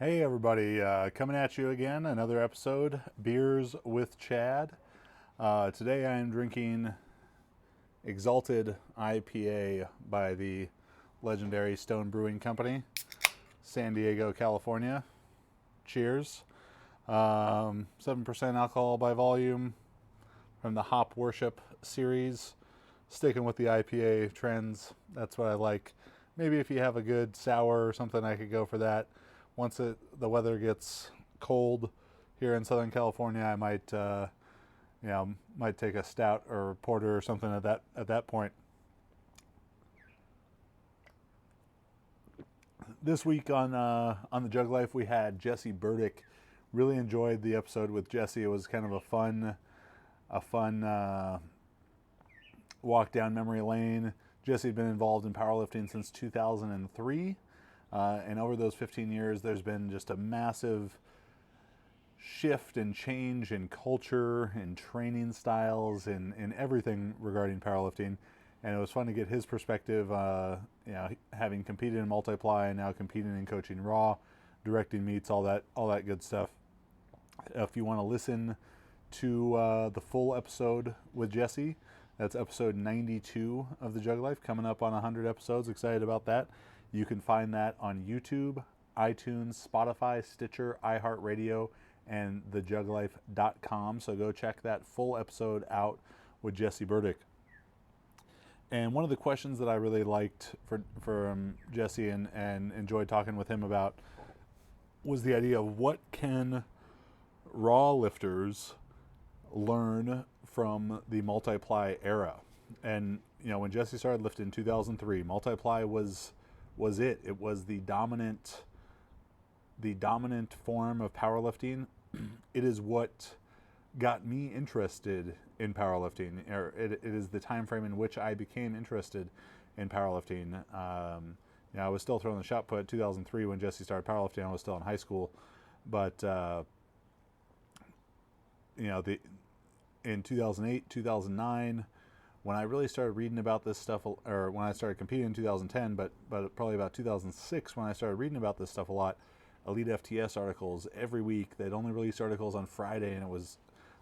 Hey everybody, coming at you again, another episode, Beers with Chad. Today I am drinking Exalted IPA by the legendary Stone Brewing Company, San Diego, California. Cheers. 7% alcohol by volume from the Hop Worship series. Sticking with the IPA trends, that's what I like. Maybe if you have a good sour or something, I could go for that. Once the weather gets cold here in Southern California, I might take a stout or porter or something at that point. This week on the JuggLife, we had Jesse Burdick. Really enjoyed the episode with Jesse. It was kind of a fun walk down memory lane. Jesse had been involved in powerlifting since 2003. And over those 15 years, there's been just a massive shift and change in culture and training styles and everything regarding powerlifting. And it was fun to get his perspective, having competed in multiply and now competing in coaching raw, directing meets, all that good stuff. If you want to listen to the full episode with Jesse, that's episode 92 of the JuggLife, coming up on 100 episodes. Excited about that. You can find that on YouTube, iTunes, Spotify, Stitcher, iHeartRadio, and thejugglife.com. So go check that full episode out with Jesse Burdick. And one of the questions that I really liked for Jesse and enjoyed talking with him about was the idea of what can raw lifters learn from the multiply era. And when Jesse started lifting in 2003, multiply was it. It was the dominant form of powerlifting. It is what got me interested in powerlifting, or it is the time frame in which I became interested in powerlifting. I was still throwing the shot put 2003 when Jesse started powerlifting. I was still in high school, but in 2008, 2009. When I really started reading about this stuff, or when I started competing in 2010, but probably about 2006 when I started reading about this stuff a lot, Elite FTS articles every week. They'd only release articles on Friday, and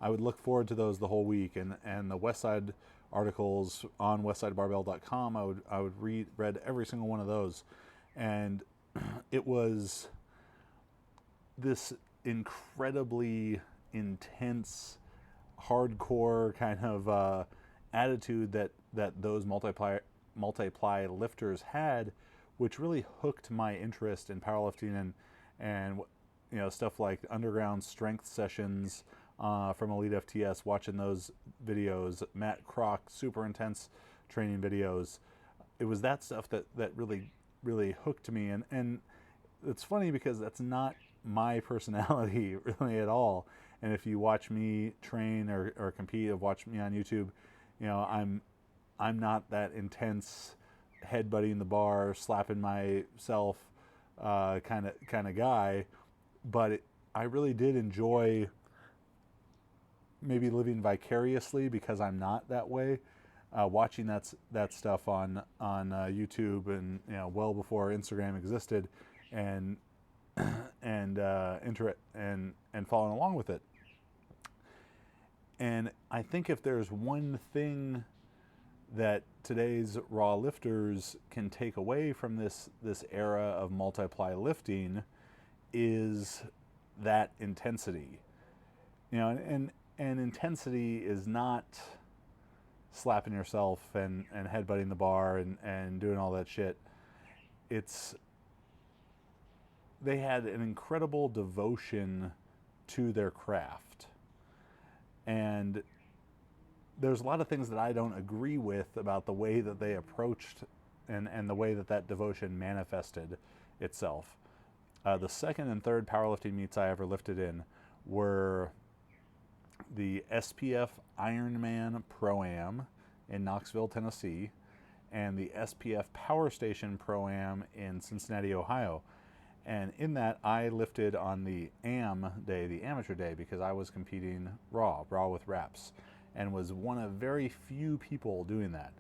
I would look forward to those the whole week. And the Westside articles on westsidebarbell.com, I would read every single one of those, and it was this incredibly intense, hardcore kind of attitude that those multiply lifters had, which really hooked my interest in powerlifting and stuff like underground strength sessions from Elite FTS. Watching those videos, Matt Kroc, super intense training videos. It was that stuff that really hooked me, and it's funny because that's not my personality really at all. And if you watch me train or compete, or watch me on YouTube, I'm not that intense, headbutting the bar, slapping myself kind of guy. But I really did enjoy maybe living vicariously, because I'm not that way. Watching that stuff on YouTube, and well before Instagram existed, and following along with it. And I think if there's one thing that today's raw lifters can take away from this era of multiply lifting, is that intensity. And intensity is not slapping yourself and headbutting the bar and doing all that shit. They had an incredible devotion to their craft. And there's a lot of things that I don't agree with about the way that they approached and the way that devotion manifested itself. The second and third powerlifting meets I ever lifted in were the SPF Ironman Pro-Am in Knoxville, Tennessee, and the SPF Power Station Pro-Am in Cincinnati, Ohio. And in that, I lifted on the AM day, the amateur day, because I was competing raw with wraps, and was one of very few people doing that.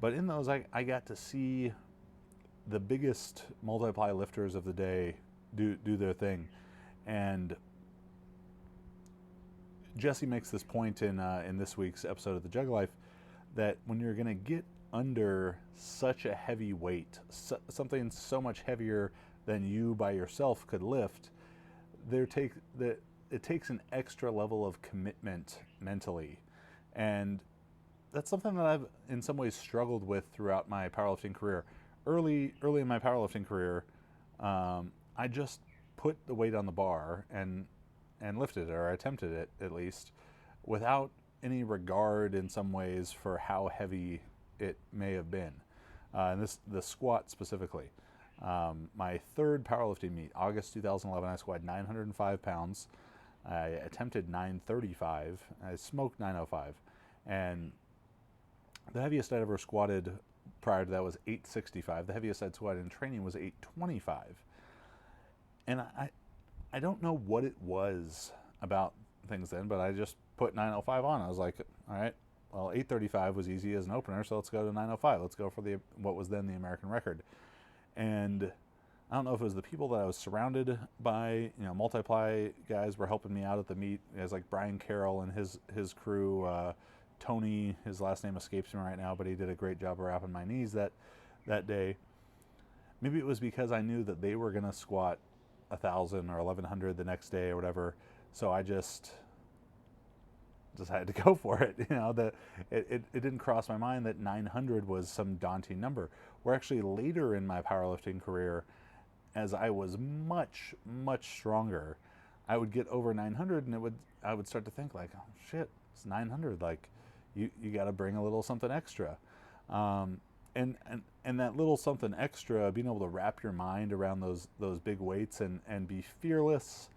But in those, I got to see the biggest multiply lifters of the day do their thing. And Jesse makes this point in this week's episode of the JuggLife that when you're going to get under such a heavy weight, something so much heavier than you by yourself could lift, it takes an extra level of commitment mentally. And that's something that I've in some ways struggled with throughout my powerlifting career. Early in my powerlifting career, I just put the weight on the bar and lifted it, or attempted it at least, without any regard in some ways for how heavy it may have been. And the squat specifically. My third powerlifting meet, August 2011, I squatted 905 pounds. I attempted 935. I smoked 905. And the heaviest I'd ever squatted prior to that was 865. The heaviest I'd squatted in training was 825. And I don't know what it was about things then, but I just put 905 on. I was like, all right, well, 835 was easy as an opener, so let's go to 905. Let's go for what was then the American record. And I don't know if it was the people that I was surrounded by. Multiply guys were helping me out at the meet. Guys like Brian Carroll and his crew. Tony, his last name escapes me right now, but he did a great job of wrapping my knees that day. Maybe it was because I knew that they were going to squat 1,000 or 1,100 the next day or whatever. So I just had to go for it. It didn't cross my mind that 900 was some daunting number. Where actually later in my powerlifting career, as I was much, much stronger, I would get over 900 and I would start to think like, oh shit, it's 900. Like you got to bring a little something extra. And that little something extra, being able to wrap your mind around those big weights and be fearless,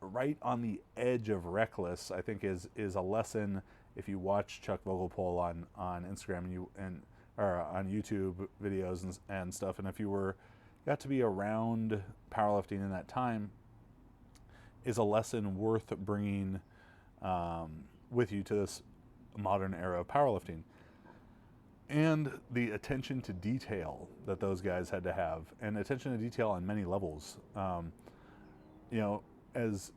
right on the edge of reckless, I think is a lesson. If you watch Chuck Vogelpohl on Instagram or on YouTube videos and stuff, and if you got to be around powerlifting in that time, is a lesson worth bringing with you to this modern era of powerlifting. And the attention to detail that those guys had to have, and attention to detail on many levels. As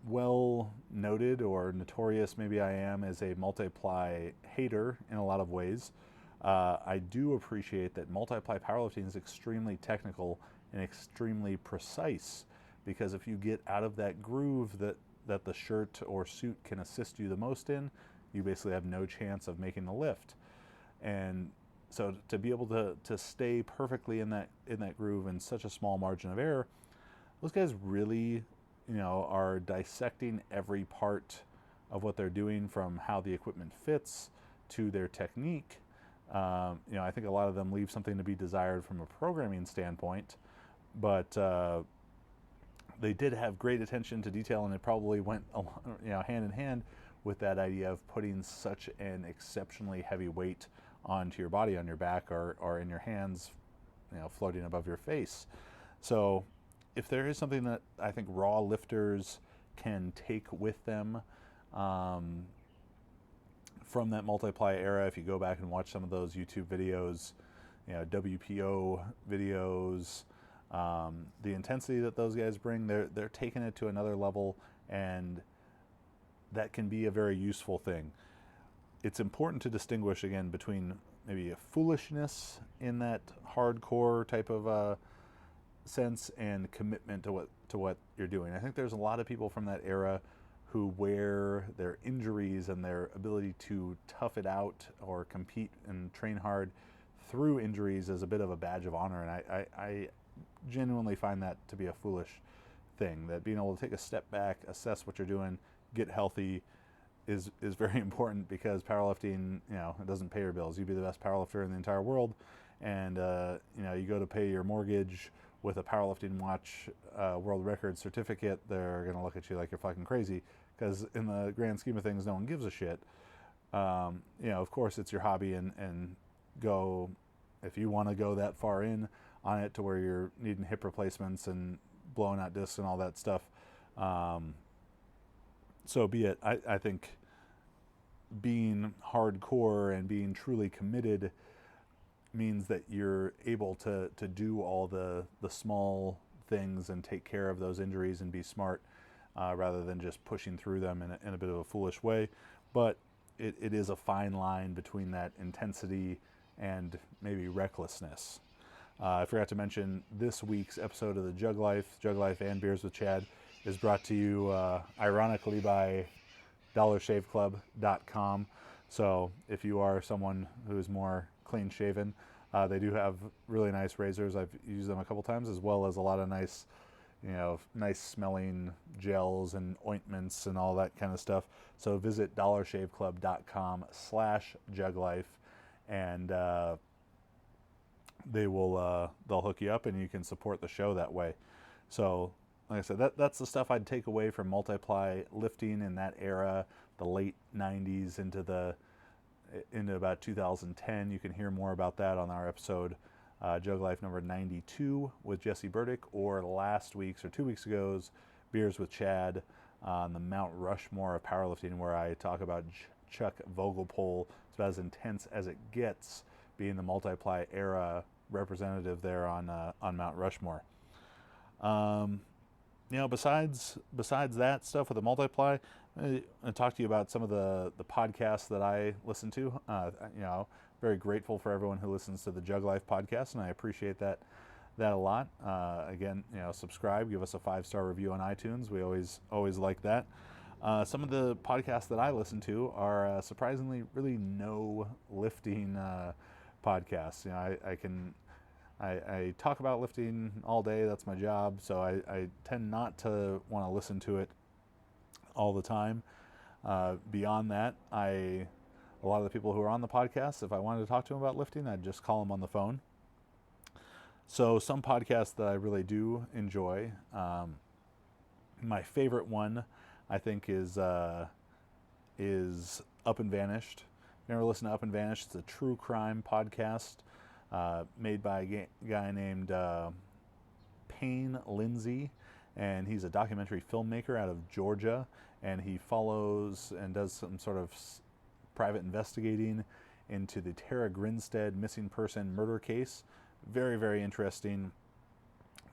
well noted or notorious maybe I am as a multiply hater in a lot of ways, I do appreciate that multiply powerlifting is extremely technical and extremely precise, because if you get out of that groove that the shirt or suit can assist you the most in, you basically have no chance of making the lift. And so to be able to stay perfectly in that groove in such a small margin of error, those guys really, are dissecting every part of what they're doing, from how the equipment fits to their technique. I think a lot of them leave something to be desired from a programming standpoint, but they did have great attention to detail, and it probably went hand in hand with that idea of putting such an exceptionally heavy weight onto your body, on your back, or in your hands, floating above your face. So if there is something that I think raw lifters can take with them from that multiply era, if you go back and watch some of those YouTube videos, WPO videos, the intensity that those guys bring, they're taking it to another level, and that can be a very useful thing. It's important to distinguish again between maybe a foolishness in that hardcore type of sense and commitment to what you're doing. I think there's a lot of people from that era who wear their injuries and their ability to tough it out or compete and train hard through injuries as a bit of a badge of honor, and I genuinely find that to be a foolish thing. That being able to take a step back, assess what you're doing, get healthy is very important, because powerlifting, it doesn't pay your bills. You be the best powerlifter in the entire world, and you go to pay your mortgage with a powerlifting watch world record certificate, they're going to look at you like you're fucking crazy, because in the grand scheme of things, no one gives a shit. Of course, it's your hobby, and go, if you want to go that far in on it to where you're needing hip replacements and blowing out discs and all that stuff, so be it. I think being hardcore and being truly committed means that you're able to do all the small things and take care of those injuries and be smart, rather than just pushing through them in a bit of a foolish way. But it is a fine line between that intensity and maybe recklessness. I forgot to mention this week's episode of the JuggLife and Beers with Chad is brought to you ironically by DollarShaveClub.com. So if you are someone who's more clean shaven, they do have really nice razors. I've used them a couple times, as well as a lot of nice, nice smelling gels and ointments and all that kind of stuff. So visit DollarShaveClub.com/JuggLife, and they'll hook you up, and you can support the show that way. So, like I said, that's the stuff I'd take away from multiply lifting in that era, the late 90s into about 2010. You can hear more about that on our episode, JuggLife number 92 with Jesse Burdick, or last week's or 2 weeks ago's Beers with Chad on the Mount Rushmore of powerlifting, where I talk about Chuck Vogelpohl. It's about as intense as it gets, being the multiply era representative there on Mount Rushmore. Besides that stuff with the multiply, I talk to you about some of the podcasts that I listen to. Very grateful for everyone who listens to the JuggLife podcast, and I appreciate that a lot. Again, subscribe, give us a 5-star review on iTunes. We always like that. Some of the podcasts that I listen to are surprisingly really no lifting podcasts. I talk about lifting all day. That's my job. So I tend not to want to listen to it all the time. Beyond that, a lot of the people who are on the podcast, if I wanted to talk to them about lifting, I'd just call them on the phone. So some podcasts that I really do enjoy, my favorite one, I think, is Up and Vanished. If you ever listen to Up and Vanished, it's a true crime podcast made by a guy named Payne Lindsay, and he's a documentary filmmaker out of Georgia, and he follows and does some sort of private investigating into the Tara Grinstead missing person murder case. Very, very interesting,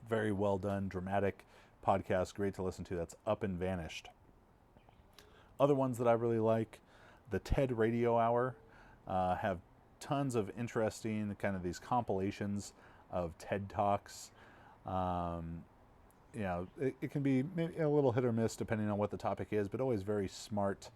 very well done, dramatic podcast, great to listen to. That's Up and Vanished. Other ones that I really like, the TED Radio Hour, have tons of interesting kind of these compilations of TED Talks. It can be maybe a little hit or miss depending on what the topic is, but always very smart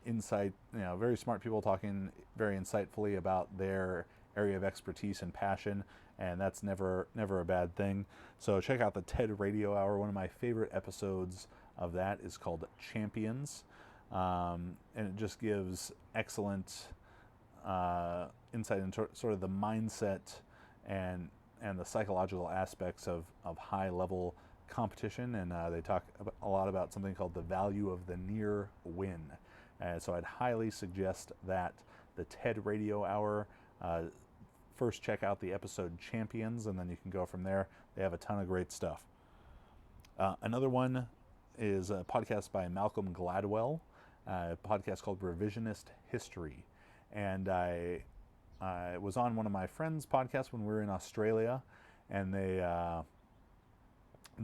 insight. Very smart people talking very insightfully about their area of expertise and passion, and that's never a bad thing. So check out the TED Radio Hour. One of my favorite episodes of that is called Champions, and it just gives excellent insight into sort of the mindset and the psychological aspects of high level competition, and they talk a lot about something called the value of the near win. And so I'd highly suggest that, the TED Radio Hour. First check out the episode Champions, and then you can go from there. They have a ton of great stuff. Another one is a podcast by Malcolm Gladwell, a podcast called Revisionist History. And I was on one of my friends' podcasts when we were in Australia, and they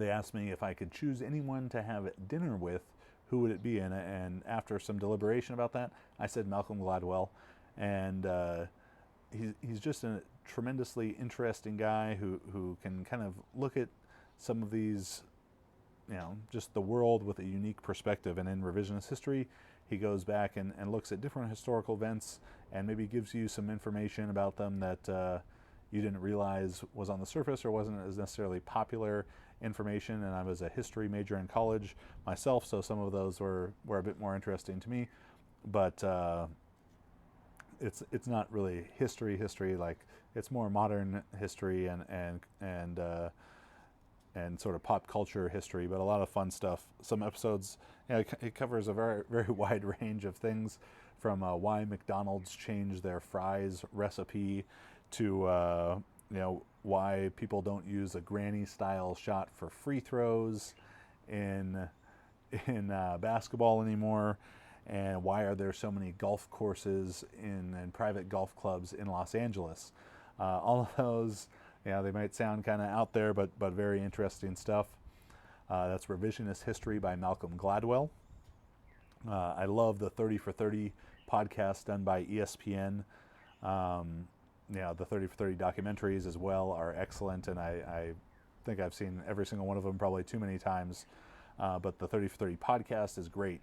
asked me if I could choose anyone to have dinner with, who would it be? And after some deliberation about that, I said Malcolm Gladwell. And he's just a tremendously interesting guy who can kind of look at some of these, just the world with a unique perspective. And in Revisionist History, he goes back and looks at different historical events and maybe gives you some information about them that you didn't realize was on the surface or wasn't as necessarily popular information. And I was a history major in college myself, so some of those were a bit more interesting to me. But it's not really history like, it's more modern history and sort of pop culture history, but a lot of fun stuff. Some episodes, it covers a very, very wide range of things, from why McDonald's changed their fries recipe to why people don't use a granny style shot for free throws in basketball anymore, and why are there so many golf courses and private golf clubs in Los Angeles. All of those, they might sound kind of out there, but very interesting stuff. That's Revisionist History by Malcolm Gladwell. I love the 30 for 30 podcast done by ESPN. The 30 for 30 documentaries as well are excellent, and I think I've seen every single one of them probably too many times. But the 30 for 30 podcast is great.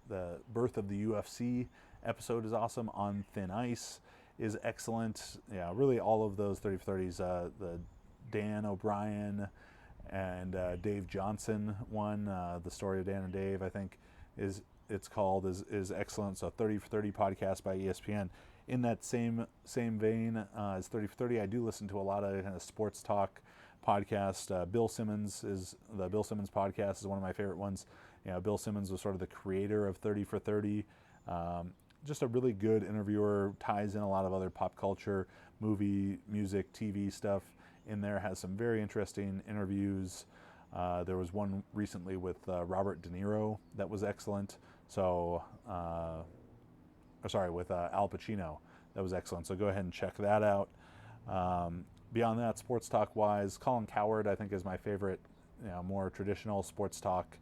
The Birth of the UFC episode is awesome. On Thin Ice is excellent. Yeah, really all of those 30 for 30s. The Dan O'Brien and Dave Johnson one, the story of Dan and Dave, I think is excellent. So 30 for 30 podcast by ESPN. In that same vein as 30 for 30, I do listen to a lot of kind of sports talk podcast. Bill Simmons podcast is one of my favorite ones. Bill Simmons was sort of the creator of 30 for 30. Just a really good interviewer, ties in a lot of other pop culture, movie, music, TV stuff in there, has some very interesting interviews. There was one recently with Robert De Niro that was excellent. So, with Al Pacino, that was excellent. So go ahead and check that out. Beyond that, sports talk wise, Colin Cowherd I think is my favorite, more traditional sports talk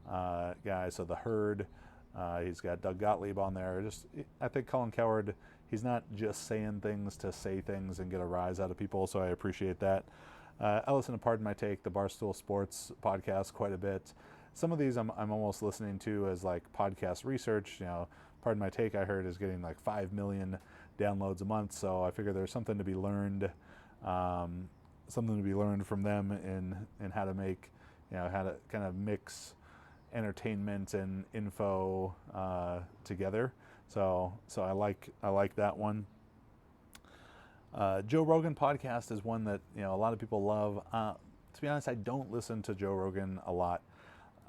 guy. So The Herd, he's got Doug Gottlieb on there. I think Colin Cowherd, he's not just saying things to say things and get a rise out of people, so I appreciate that. I listen to Pardon My Take, the Barstool Sports podcast, quite a bit. Some of these I'm almost listening to as like podcast research. Pardon My Take, I heard, is getting like 5 million downloads a month, so I figure there's something to be learned, from them in how to make, how to kind of mix entertainment and info together. So I like that one. Joe Rogan podcast is one that a lot of people love. To be honest, I don't listen to Joe Rogan a lot.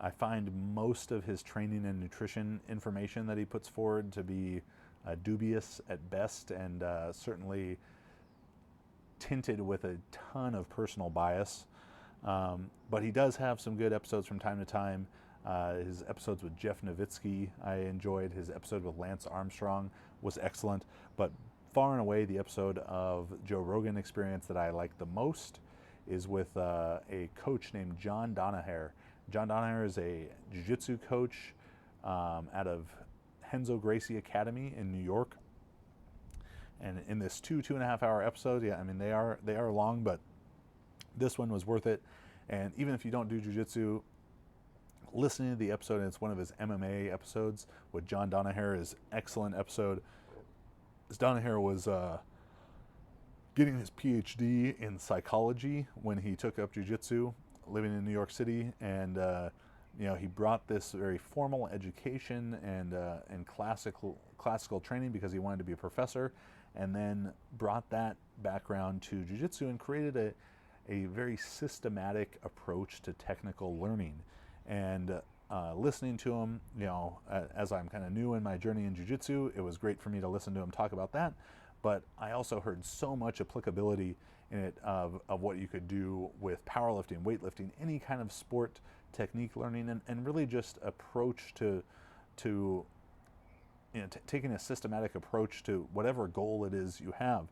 I find most of his training and nutrition information that he puts forward to be dubious at best, and certainly tinted with a ton of personal bias. But he does have some good episodes from time to time. His episodes with Jeff Nowitzki I enjoyed. His episode with Lance Armstrong was excellent. But far and away, the episode of Joe Rogan Experience that I like the most is with a coach named John Donaher. John Donaher is a jiu-jitsu coach out of Renzo Gracie Academy in New York. And in this 2.5 hour episode, they are long, but this one was worth it. And even if you don't do jiu-jitsu, listening to the episode, and it's one of his MMA episodes with John Donaher, is excellent episode. As Donaher was getting his PhD in psychology when he took up jiu-jitsu, living in New York City, and he brought this very formal education and classical training because he wanted to be a professor, and then brought that background to jiu-jitsu and created a very systematic approach to technical learning. And listening to him, as I'm kind of new in my journey in jiu-jitsu, it was great for me to listen to him talk about that. But I also heard so much applicability in it of what you could do with powerlifting, weightlifting, any kind of sport technique learning, and really just approach to taking a systematic approach to whatever goal it is you have.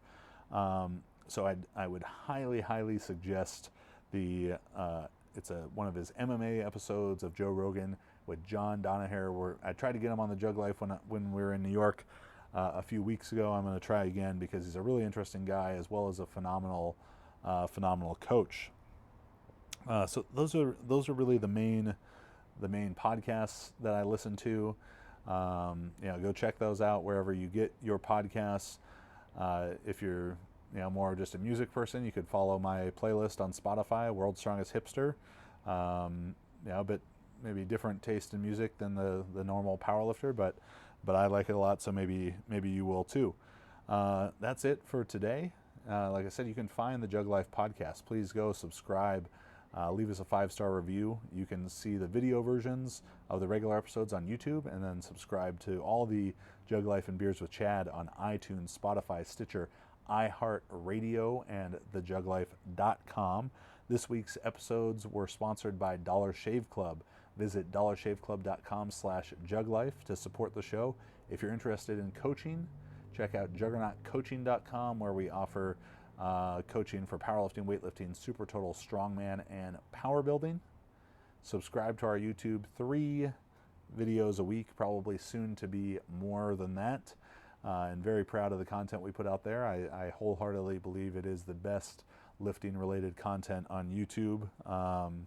So I would highly suggest it's one of his MMA episodes of Joe Rogan with John Donaher, where I tried to get him on the JuggLife when we were in New York a few weeks ago. I'm going to try again because he's a really interesting guy as well as a phenomenal coach. So those are really the main podcasts that I listen to. Go check those out wherever you get your podcasts. If you're more just a music person, you could follow my playlist on Spotify, World's Strongest Hipster. But maybe different taste in music than the normal powerlifter, but I like it a lot, so maybe you will too. That's it for today. Like I said, you can find the JuggLife podcast. Please go subscribe. Leave us a 5-star review. You can see the video versions of the regular episodes on YouTube, and then subscribe to all the JuggLife and Beers with Chad on iTunes, Spotify, Stitcher, iHeartRadio, and thejugglife.com. This week's episodes were sponsored by Dollar Shave Club. Visit dollarshaveclub.com/JuggLife to support the show. If you're interested in coaching, Check out juggernautcoaching.com, where we offer coaching for powerlifting, weightlifting, super total, strongman, and power building. Subscribe to our YouTube, 3 videos a week, probably soon to be more than that. And very proud of the content we put out there. I wholeheartedly believe it is the best lifting related content on YouTube. And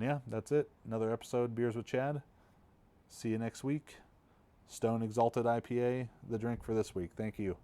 yeah, that's it. Another episode, Beers with Chad. See you next week. Stone Exalted IPA, the drink for this week. Thank you.